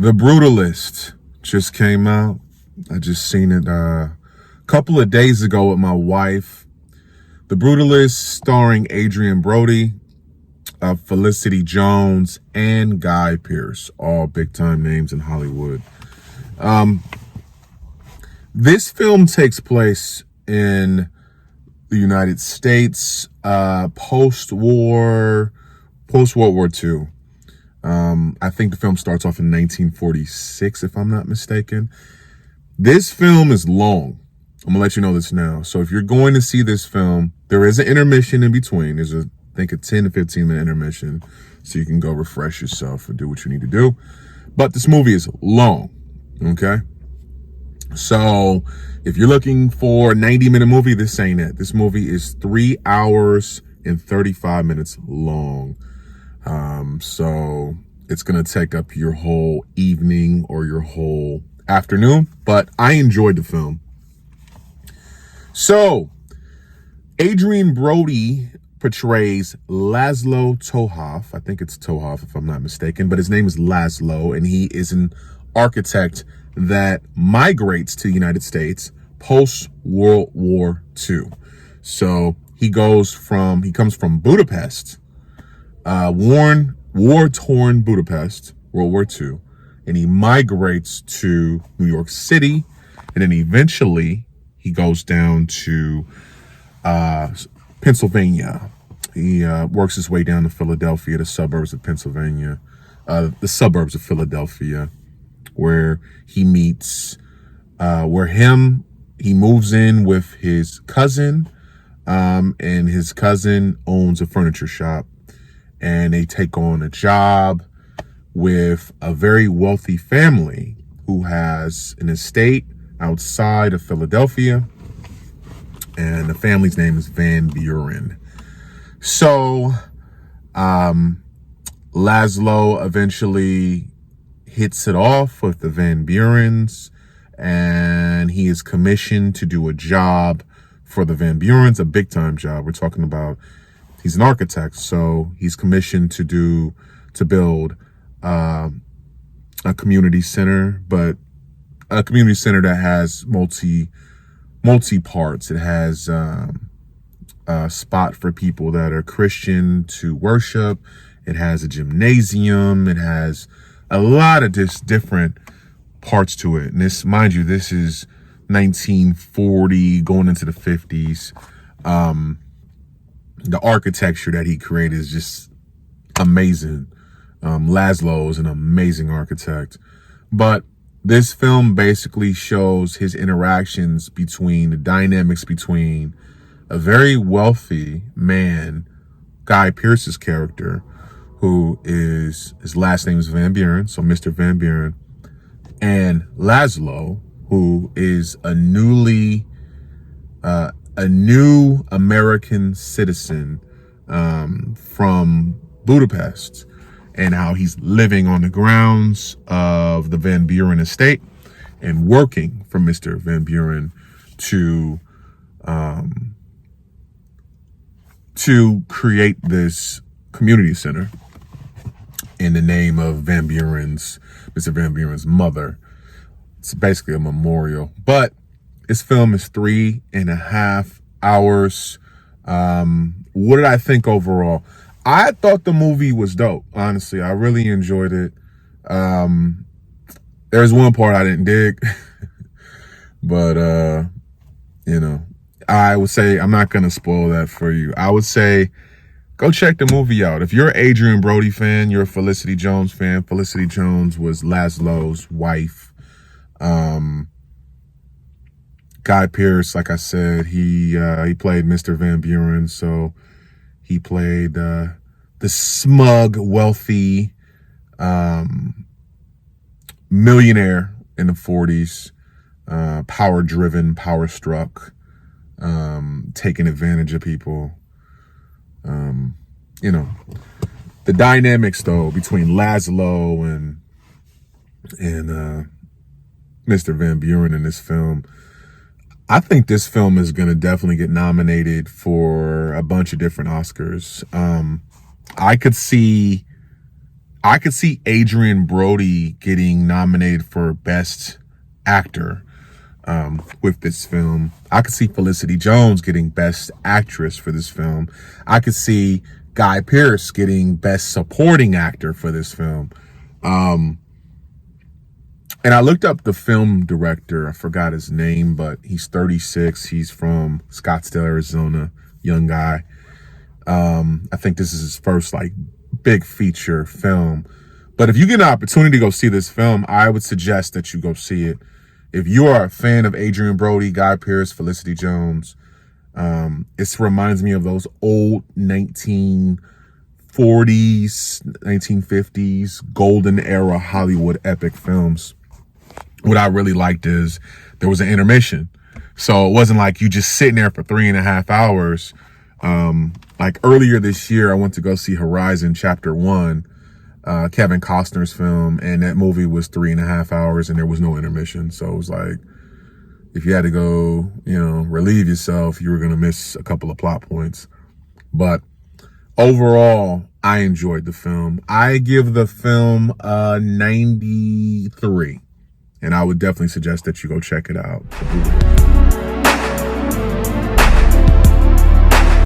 The Brutalist just came out. I just seen it a couple of days ago with my wife. The Brutalist, starring Adrien Brody, Felicity Jones, and Guy Pearce, all big-time names in Hollywood. This film takes place in the United States, post-World War II. I think the film starts off in 1946, if I'm not mistaken. This film is long. I'm gonna let you know this now. So if you're going to see this film, there is an intermission in between. There's I think a 10 to 15 minute intermission, so you can go refresh yourself and do what you need to do. But this movie is long, okay? So if you're looking for a 90-minute movie, this ain't it. This movie is 3 hours and 35 minutes long. So it's going to take up your whole evening or your whole afternoon, but I enjoyed the film. So Adrien Brody portrays Laszlo Tohoff. I think it's Tohoff if I'm not mistaken, but his name is Laszlo, and he is an architect that migrates to the United States post-World War II. So he comes from Budapest, war-torn Budapest, World War II, and he migrates to New York City, and then eventually he goes down to Pennsylvania. He works his way down to Philadelphia, the suburbs of Philadelphia, where he meets, he moves in with his cousin, and his cousin owns a furniture shop, and they take on a job with a very wealthy family who has an estate outside of Philadelphia, and the family's name is Van Buren. So Laszlo eventually hits it off with the Van Burens, and he is commissioned to do a job for the Van Burens, a big-time job. We're talking about, he's an architect, so he's commissioned to build a community center, but a community center that has multi parts. It has a spot for people that are Christian to worship. It has a gymnasium. It has a lot of just different parts to it. And this, mind you, this is 1940 going into the 50s. The architecture that he created is just amazing. Laszlo is an amazing architect. But this film basically shows his interactions the dynamics between a very wealthy man, Guy Pearce's character, who his last name is Van Buren, so Mr. Van Buren, and Laszlo, who is a new American citizen from Budapest, and how he's living on the grounds of the Van Buren estate and working for Mr. Van Buren to create this community center in the name of Mr. Van Buren's mother. It's basically a memorial. But this film is 3.5 hours. What did I think overall? I thought the movie was dope. Honestly, I really enjoyed it. There's one part I didn't dig, but I would say, I'm not gonna spoil that for you. I would say go check the movie out. If you're an Adrien Brody fan, you're a Felicity Jones fan. Felicity Jones was Laszlo's wife. Guy Pearce, like I said, he played Mr. Van Buren, so he played the smug, wealthy millionaire in the 40s, power-driven, power-struck, taking advantage of people. The dynamics, though, between Laszlo and Mr. Van Buren in this film, I think this film is going to definitely get nominated for a bunch of different Oscars. I I could see Adrien Brody getting nominated for Best Actor with this film. I could see Felicity Jones getting Best Actress for this film. I could see Guy Pearce getting Best Supporting Actor for this film. And I looked up the film director. I forgot his name, but he's 36. He's from Scottsdale, Arizona. Young guy. I think this is his first like big feature film. But if you get an opportunity to go see this film, I would suggest that you go see it. If you are a fan of Adrien Brody, Guy Pearce, Felicity Jones, it reminds me of those old 1940s, 1950s, golden era Hollywood epic films. What I really liked is there was an intermission. So it wasn't like you just sitting there for 3.5 hours. Like earlier this year, I went to go see Horizon Chapter 1, Kevin Costner's film, and that movie was 3.5 hours and there was no intermission. So it was like, if you had to go, relieve yourself, you were going to miss a couple of plot points. But overall, I enjoyed the film. I give the film a 93. And I would definitely suggest that you go check it out.